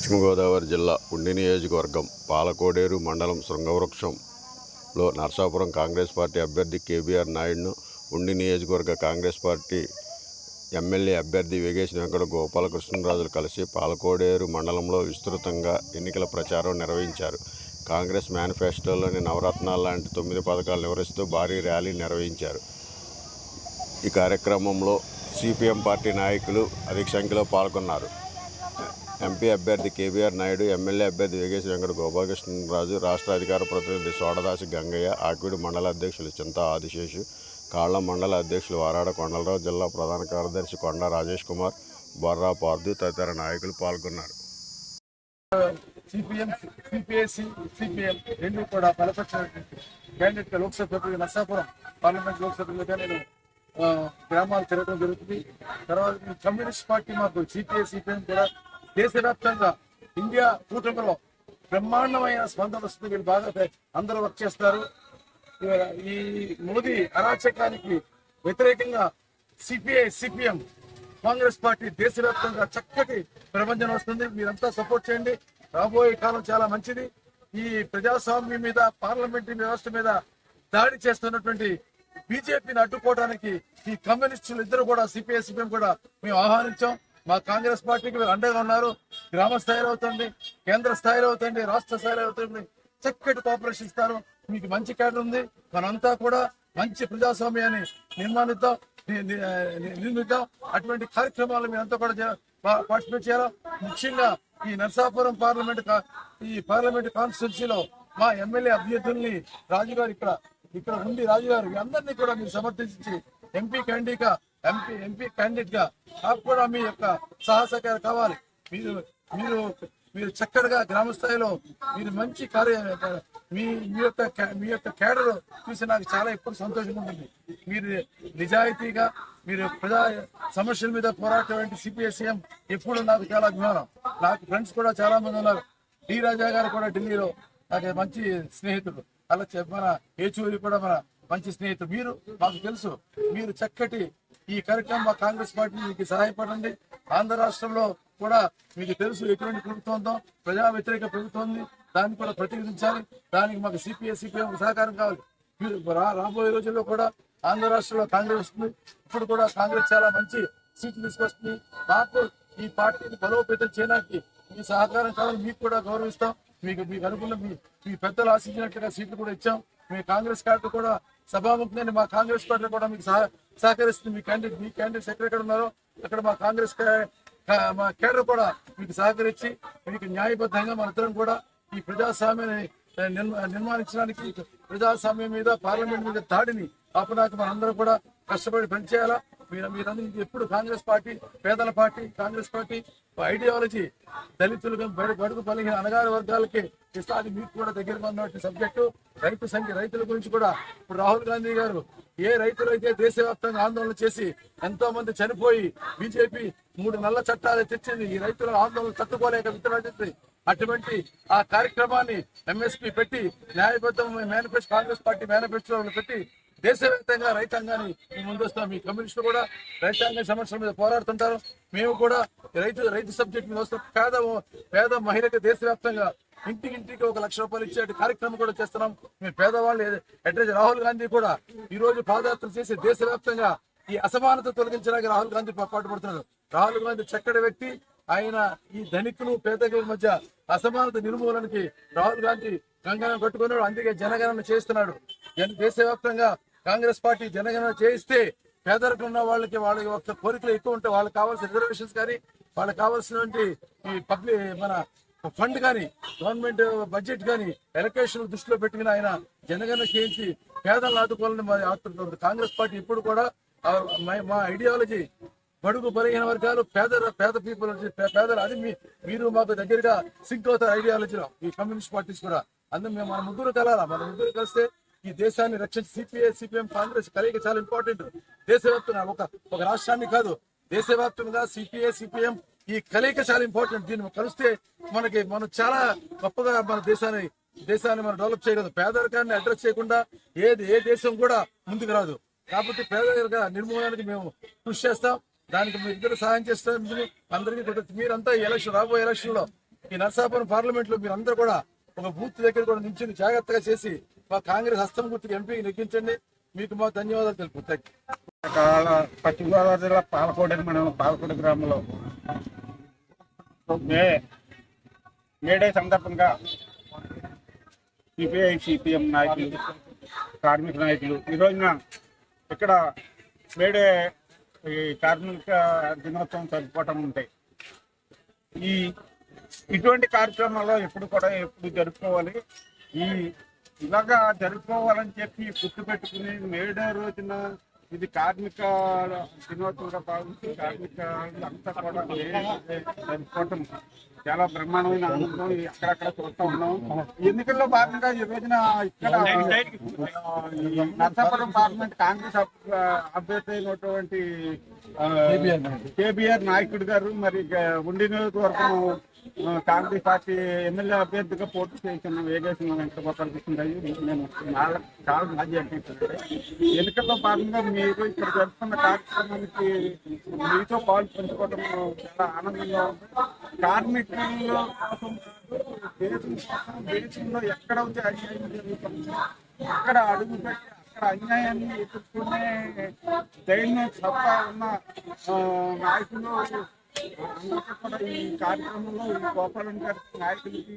పశ్చిమ గోదావరి జిల్లా ఉండి నియోజకవర్గం పాలకోడేరు మండలం శృంగవృక్షంలో నరసాపురం కాంగ్రెస్ పార్టీ అభ్యర్థి కేబీఆర్ నాయుడును ఉండి నియోజకవర్గ కాంగ్రెస్ పార్టీ ఎమ్మెల్యే అభ్యర్థి వేగేశ్ వెంకట గోపాలకృష్ణరాజులు కలిసి పాలకోడేరు మండలంలో విస్తృతంగా ఎన్నికల ప్రచారం నిర్వహించారు. కాంగ్రెస్ మేనిఫెస్టోలోని నవరత్నాలు లాంటి 9 పథకాలు వివరిస్తూ భారీ ర్యాలీ నిర్వహించారు. ఈ కార్యక్రమంలో సిపిఎం పార్టీ నాయకులు అధిక సంఖ్యలో పాల్గొన్నారు. ఎంపీ అభ్యర్థి కేబీఆర్ నాయుడు, ఎమ్మెల్యే అభ్యర్థి వేగేశ్ వెంకట గోపాలకృష్ణరాజు, రాష్ట్ర అధికార ప్రతినిధి సోడదాసి గంగయ్య, ఆకివీడు మండల అధ్యక్షులు చింతా ఆదిశేషు, కాళ్ళ మండల అధ్యక్షులు వారాడ కొండలరావు, జిల్లా ప్రధాన కార్యదర్శి కొండా రాజేష్ కుమార్, బొర్రా పార్దు తదితర నాయకులు పాల్గొన్నారు. సిపిఎం, సిపిఐసి, సిపిఎం రెండు కూడా బలపరిచిన క్యాండిడేట్ లోక్సభ నరసాపురం పార్లమెంట్ లోక్సభగా నేను గ్రామాలు తిరగడం జరుగుతుంది. తర్వాత కమ్యూనిస్ట్ పార్టీ మాకు సిపిఐ, సిపిఎం కూడా దేశవ్యాప్తంగా ఇండియా కూటమిలో బ్రహ్మాండమైన స్పందన వస్తుంది. వీళ్ళు బాగా అందరూ వర్క్ చేస్తారు. ఈ మోదీ అరాచకానికి వ్యతిరేకంగా సిపిఐ, సిపిఎం, కాంగ్రెస్ పార్టీ దేశవ్యాప్తంగా చక్కటి ప్రపంచం వస్తుంది. మీరంతా సపోర్ట్ చేయండి. రాబోయే కాలం చాలా మంచిది. ఈ ప్రజాస్వామ్యం మీద, పార్లమెంటరీ వ్యవస్థ మీద దాడి చేస్తున్నటువంటి బీజేపీని అడ్డుకోవడానికి ఈ కమ్యూనిస్టులు ఇద్దరు కూడా సిపిఐ, సిపిఎం కూడా మేము ఆహ్వానించాం. మా కాంగ్రెస్ పార్టీకి మీరు అండగా ఉన్నారు. గ్రామ స్థాయిలో అవుతుంది, కేంద్ర స్థాయిలో అవుతుంది, రాష్ట్ర స్థాయిలో అవుతుంది. చక్కటి కోఆపరేషన్ ఇస్తారు. మీకు మంచి క్యాడర్ ఉంది. మనంతా కూడా మంచి ప్రజాస్వామ్యాన్ని నిర్మిద్దాం. అటువంటి కార్యక్రమాలు మీరంతా కూడా పార్టిసిపేట్ చేయాలి. ముఖ్యంగా ఈ నరసాపురం పార్లమెంట్ కాన్స్టిట్యున్సీలో మా ఎమ్మెల్యే అభ్యర్థుల్ని రాజుగారు ఇక్కడ ఉండి రాజుగారు అందరినీ కూడా మీరు సమర్థించి ఎంపీ క్యాండిడేట్ గా నాకు కూడా మీ యొక్క సహకారం కావాలి. మీరు చక్కగా గ్రామ స్థాయిలో మీరు మంచి మీ యొక్క కేడర్ చూసి నాకు చాలా ఎక్కువ సంతోషంగా ఉంటుంది. మీరు నిజాయితీగా మీరు ప్రజా సమస్యల మీద పోరాటం సిపిఎస్ఎం ఎప్పుడు నాకు చాలా అభిమానం. నాకు ఫ్రెండ్స్ కూడా చాలా మంది ఉన్నారు. డి రాజా గారు కూడా ఢిల్లీలో నాకు మంచి స్నేహితుడు. అలా మన ఏచూరి కూడా మన మంచి స్నేహితుడు. మీరు మాకు తెలుసు. మీరు చక్కటి ఈ కార్యక్రమం మా కాంగ్రెస్ పార్టీ మీకు సహాయపడండి. ఆంధ్ర రాష్ట్రంలో కూడా మీకు తెలుసు ఎటువంటి ప్రభుత్వంతో ప్రజా వ్యతిరేక ప్రభుత్వం ఉంది. దాన్ని కూడా ప్రతిఘటించాలి. దానికి మాకు సిపిఐ, సిపిఎం సహకారం కావాలి. మీరు రాబోయే రోజుల్లో కూడా ఆంధ్ర రాష్ట్రంలో కాంగ్రెస్ వస్తుంది. ఇప్పుడు కూడా కాంగ్రెస్ చాలా మంచి సీట్లు తీసుకొస్తుంది. మాకు ఈ పార్టీని బలోపేతం చేయడానికి మీ సహకారం కావాలి. మీకు కూడా గౌరవిస్తాం. మీకు అనుకున్న మీ పెద్దలు ఆశించినట్లుగా సీట్లు కూడా ఇచ్చాం. మీ కాంగ్రెస్ క్యాడర్ కూడా సభాముఖంగా మా కాంగ్రెస్ పార్టీ కూడా మీకు సహకరిస్తుంది. మీ క్యాండిడేట్స్ ఎక్కడెక్కడ ఉన్నారో అక్కడ మా కాంగ్రెస్ మా కేడర్ కూడా మీకు సహకరించి మీకు న్యాయబద్ధంగా మనందరం కూడా ఈ ప్రజాస్వామ్యాన్ని నిర్మాణించడానికి, ప్రజాస్వామ్యం మీద, పార్లమెంట్ మీద దాడిని ఆపడానికి మనందరం కూడా కష్టపడి పనిచేయాలా. మీరందరూ ఎప్పుడు కాంగ్రెస్ పార్టీ పేదల పార్టీ, కాంగ్రెస్ పార్టీ ఐడియాలజీ దళితులుగా బడుగు బలిగిన అనగారి వర్గాలకి ఇస్తాది. మీకు కూడా దగ్గరగా ఉన్నటువంటి సబ్జెక్టు రైతుల గురించి కూడా ఇప్పుడు రాహుల్ గాంధీ గారు ఏ రైతులైతే దేశవ్యాప్తంగా ఆందోళన చేసి ఎంతో మంది చనిపోయి బీజేపీ 3 నల్ల చట్టాలు తెచ్చింది. ఈ రైతుల ఆందోళన తట్టుకోలేక విత్తనాలు అటువంటి ఆ కార్యక్రమాన్ని ఎంఎస్పీ పెట్టి న్యాయబద్ధమైన కాంగ్రెస్ పార్టీ మేనిఫెస్టోలో పెట్టి దేశవ్యాప్తంగా రైతాంగాన్ని ముందొస్తాం. మీ కమ్యూనిస్టులు కూడా రైతాంగ సమస్యల మీద పోరాడుతుంటారు. మేము కూడా రైతు సబ్జెక్ట్ మీద వస్తాం. పేద మహిళకి దేశవ్యాప్తంగా ఇంటికి 1 లక్ష రూపాయలు ఇచ్చే కార్యక్రమం కూడా చేస్తున్నాం. మేము పేదవాళ్ళు అడ్రస్ రాహుల్ గాంధీ కూడా ఈ రోజు పాదయాత్ర చేసి దేశవ్యాప్తంగా ఈ అసమానత తొలగించడానికి రాహుల్ గాంధీ పాటుపడుతున్నారు. రాహుల్ గాంధీ చక్కటి వ్యక్తి. ఆయన ఈ ధనికులు పేదల మధ్య అసమానత నిర్మూలనకి రాహుల్ గాంధీ కంకణం కట్టుకున్నాడు. అందుకే జనగణన చేస్తున్నాడు. దేశవ్యాప్తంగా కాంగ్రెస్ పార్టీ జనగణన చేయిస్తే పేదరికం ఉన్న వాళ్ళకి వాళ్ళ కోరికలు ఎక్కువ ఉంటాయి. వాళ్ళకి కావాల్సిన రిజర్వేషన్స్ కానీ, వాళ్ళకి కావాల్సినటువంటి ఈ మన ఫండ్ కానీ, గవర్నమెంట్ బడ్జెట్ కానీ ఎలకేషన్ దృష్టిలో పెట్టుకుని ఆయన జనగణన చేయించి పేదలను ఆదుకోవాలని కాంగ్రెస్ పార్టీ ఇప్పుడు కూడా మా ఐడియాలజీ బడుగు బలహీన వర్గాలు, పేద పీపుల్, పేదలు, అది మీరు మాకు దగ్గరగా సింక్ అవుతారు ఐడియాలజీలో ఈ కమ్యూనిస్ట్ పార్టీస్ కూడా. అందులో మేము మన ముగ్గురు కలిస్తే ఈ దేశాన్ని రక్షించి సిపిఐ, సిపిఎం, కాంగ్రెస్ కలయిక చాలా ఇంపార్టెంట్. దేశవ్యాప్తంగా ఒక రాష్ట్రాన్ని కాదు, దేశవ్యాప్తంగా సిపిఐ, సిపిఎం ఈ కలయిక చాలా ఇంపార్టెంట్. దీన్ని కలిస్తే మనం చాలా గొప్పగా మన దేశాన్ని మనం డెవలప్ చేయగలదు. పేదరికాన్ని అడ్రస్ చేయకుండా ఏ దేశం కూడా ముందుకు రాదు. కాబట్టి పేదరిక నిర్మూలనకి మేము కృషి చేస్తాం. దానికి మీ ఇద్దరు సహాయం చేస్తారు. అందరికీ మీరంతా రాబోయే ఎలక్షన్ లో ఈ నరసాపురం పార్లమెంట్ లో మీరు అందరూ కూడా ఒక బూత్ దగ్గర కూడా నిల్చుని జాగ్రత్తగా చేసి మా కాంగ్రెస్ హస్తం గుర్తుకు ఎంపీకి నెగ్గించండి. మీకు మా ధన్యవాదాలు తెలుపుతాయి. పశ్చిమ గోదావరి జిల్లా పాలకోడేరు మండలం పాలకోడ గ్రామంలో మేడే సందర్భంగా సిపిఐ సిపిఎం నాయకులు, కార్మిక నాయకులు ఈ రోజున ఇక్కడ మేడే ఈ కార్మిక దినోత్సవం జరుపుకోవటం ఉంటాయి. ఇటువంటి కార్యక్రమాల్లో ఎప్పుడు జరుపుకోవాలి. ఇలాగా జరుపుకోవాలని చెప్పి గుర్తుపెట్టుకుని మేడే రోజున ఇది కార్మిక దినోత్సవంగా భావించి కార్మిక అంతా కూడా జరుపుకోవటం చాలా బ్రహ్మాండమైన ఆనందం అక్కడక్కడ చూస్తూ ఉన్నాం. ఎన్నికల్లో భాగంగా ఈ రోజున ఇక్కడ నరసాపురం పార్లమెంట్ కాంగ్రెస్ అభ్యర్థి అయినటువంటి కేబీఆర్ నాయకుడు గారు మరి ఉండి నియోజకవర్గం కాంగ్రెస్ పార్టీ ఎమ్మెల్యే అభ్యర్థిగా పోటీ చేసిన వేగేసిన వెంకటగోపాలకృష్ణరావు నేను చాలా మాజీ అనిపిస్తుంది. ఎన్నికల్లో భాగంగా మీరు ఇక్కడ జరుపుకున్న కార్యక్రమానికి మీతో పాలు పంచుకోవడం చాలా ఆనందంగా ఉంది. కార్మికుల్లో కోసం దేశంలో ఎక్కడైతే అన్యాయం జరుగుతుందో అక్కడ అడుగుపెట్టి అక్కడ అన్యాయాన్ని ఎదుర్కొనే ధైర్యం సత్తా ఉన్న నాయకులు అందరికీ కూడా ఈ కార్యక్రమంలో ఈ గోపాలం గారి నాయకులకి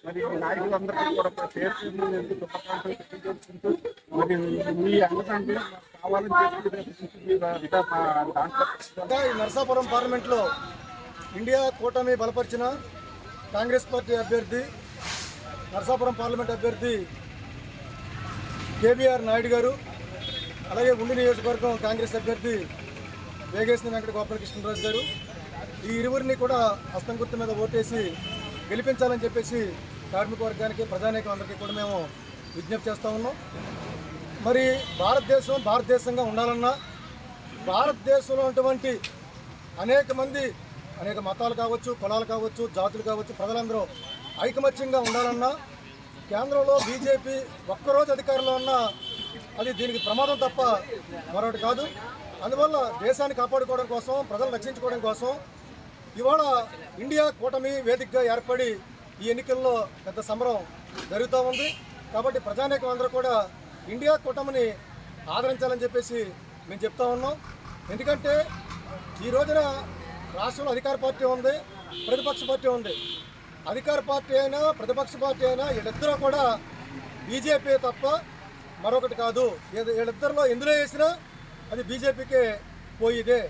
మరి నాయకులందరికీ కూడా పేరు శుభాకాంక్షలు తెలియజేసుకుంటూ మరి మీ అంగతంటే కావాలని చెప్పి దాంట్లో ఈ నరసాపురం పార్లమెంట్లో ఇండియా కూటమి బలపరిచిన కాంగ్రెస్ పార్టీ అభ్యర్థి నరసాపురం పార్లమెంట్ అభ్యర్థి కేబీఆర్ నాయుడు గారు, అలాగే ఉండి నియోజకవర్గం కాంగ్రెస్ అభ్యర్థి వేగేసిన వెంకట గోపాలకృష్ణరాజు గారు, ఈ ఇరువురిని కూడా హస్తం గుర్తు మీద ఓటేసి గెలిపించాలని చెప్పేసి కార్మిక వర్గానికి ప్రజానీకం అందరికీ కూడా మేము విజ్ఞప్తి చేస్తూ ఉన్నాం. మరి భారతదేశంగా ఉండాలన్నా భారతదేశంలో ఉన్నటువంటి అనేక మతాలు కావచ్చు, కులాలు కావచ్చు, జాతులు కావచ్చు, ప్రజలందరూ ఐకమత్యంగా ఉండాలన్నా కేంద్రంలో బీజేపీ ఒక్కరోజు అధికారంలో ఉన్నా అది దీనికి ప్రమాదం తప్ప మరొకటి కాదు. అందువల్ల దేశాన్ని కాపాడుకోవడం కోసం, ప్రజలను రక్షించుకోవడం కోసం ఇవాళ ఇండియా కూటమి వేదికగా ఏర్పడి ఈ ఎన్నికల్లో పెద్ద సమరం జరుగుతూ ఉంది. కాబట్టి ప్రజానీకం అందరూ కూడా ఇండియా కూటమిని ఆదరించాలని చెప్పేసి మేము చెప్తా ఉన్నాం. ఎందుకంటే ఈ రోజున రాష్ట్రంలో అధికార పార్టీ ఉంది, ప్రతిపక్ష పార్టీ ఉంది. అధికార పార్టీ అయినా ప్రతిపక్ష పార్టీ అయినా వీళ్ళిద్దరూ కూడా బీజేపీ తప్ప మరొకటి కాదు. వీళ్ళిద్దరిలో ఎందులో వేసినా అది బీజేపీకే పోయిదే.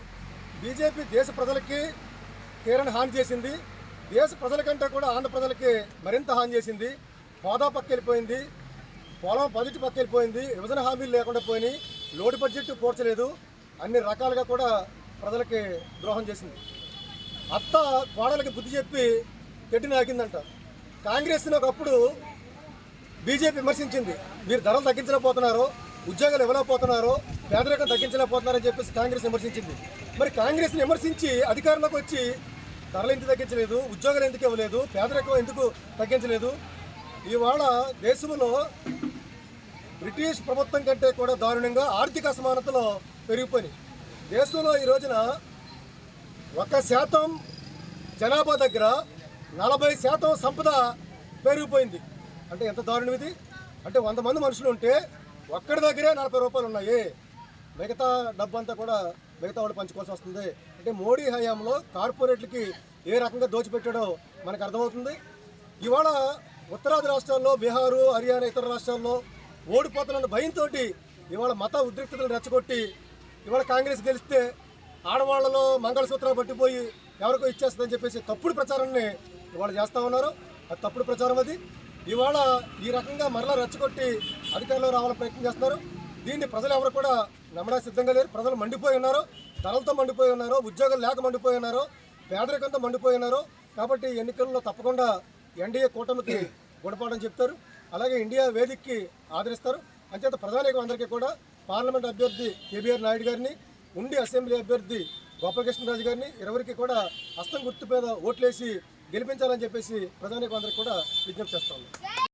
బీజేపీ దేశ ప్రజలకి తీరని హాని చేసింది. దేశ ప్రజల కంటే కూడా ఆంధ్ర ప్రజలకి మరింత హాని చేసింది. హోదా పక్క వెళ్ళిపోయింది, పొలం బడ్జెట్ పక్క వెళ్ళిపోయింది, విభజన హామీలు లేకుండా పోయినాయి, లోటు బడ్జెట్ కూర్చలేదు, అన్ని రకాలుగా కూడా ప్రజలకి ద్రోహం చేసింది. అత్త కోడలకి బుద్ధి చెప్పి గట్టి నాకిందంట. కాంగ్రెస్ని ఒకప్పుడు బీజేపీ విమర్శించింది, మీరు ధరలు తగ్గించలేకపోతున్నారు, ఉద్యోగాలు ఇవ్వలేకపోతున్నారు, పేదరికం తగ్గించలేకపోతున్నారని చెప్పేసి కాంగ్రెస్ విమర్శించింది. మరి కాంగ్రెస్ని విమర్శించి అధికారంలోకి వచ్చి ధరలు ఎందుకు తగ్గించలేదు, ఉద్యోగాలు ఎందుకు ఇవ్వలేదు, పేదరికం ఎందుకు తగ్గించలేదు? ఇవాళ దేశంలో బ్రిటిష్ ప్రభుత్వం కంటే కూడా దారుణంగా ఆర్థిక అసమానతలు పెరిగిపోయినాయి. దేశంలో ఈ రోజున 1% జనాభా దగ్గర 40% సంపద పెరిగిపోయింది. అంటే ఎంత దారుణం ఇది? అంటే 100 మంది మనుషులు ఉంటే ఒక్కడి దగ్గరే 40 రూపాయలు ఉన్నాయి, మిగతా డబ్బు అంతా కూడా మిగతా వాడు పంచుకోవాల్సి వస్తుంది. అంటే మోడీ హయాంలో కార్పొరేట్లకి ఏ రకంగా దోచిపెట్టాడో మనకు అర్థమవుతుంది. ఇవాళ ఉత్తరాది రాష్ట్రాల్లో, బీహారు, హర్యానా, ఇతర రాష్ట్రాల్లో ఓడిపోతున్న భయంతో ఇవాళ మత ఉద్రిక్తతలు రెచ్చగొట్టి ఇవాళ కాంగ్రెస్ గెలిస్తే ఆడవాళ్లలో మంగళసూత్రాలు పట్టిపోయి ఎవరికో ఇచ్చేస్తుందని చెప్పేసి తప్పుడు ప్రచారాన్ని ఇవాళ చేస్తూ ఉన్నారు. అది తప్పుడు ప్రచారం. అది ఇవాళ ఈ రకంగా మరలా రెచ్చగొట్టి అధికారంలో రావాలని ప్రయత్నం చేస్తున్నారు. దీన్ని ప్రజలు ఎవరు కూడా నమ్మడానికి సిద్ధంగా లేరు. ప్రజలు మండిపోయి ఉన్నారు, ధరలతో మండిపోయి ఉన్నారు, ఉద్యోగాలు లేక మండిపోయి ఉన్నారు, పేదరికంతో మండిపోయి ఉన్నారు. కాబట్టి ఎన్నికల్లో తప్పకుండా ఎన్డీఏ కూటమికి గుణపాఠం చెప్తారు, అలాగే ఇండియా వేదికకి ఆదరిస్తారు. అంచేత ప్రధానికం అందరికీ కూడా పార్లమెంట్ అభ్యర్థి కేబీఆర్ నాయుడు గారిని, ఉండి అసెంబ్లీ అభ్యర్థి గోపాలకృష్ణరాజు గారిని ఇరువురికి కూడా హస్తం గుర్తు మీద ఓట్లేసి గెలిపించాలని చెప్పేసి ప్రధానికం అందరికీ కూడా విజ్ఞప్తి చేస్తాను.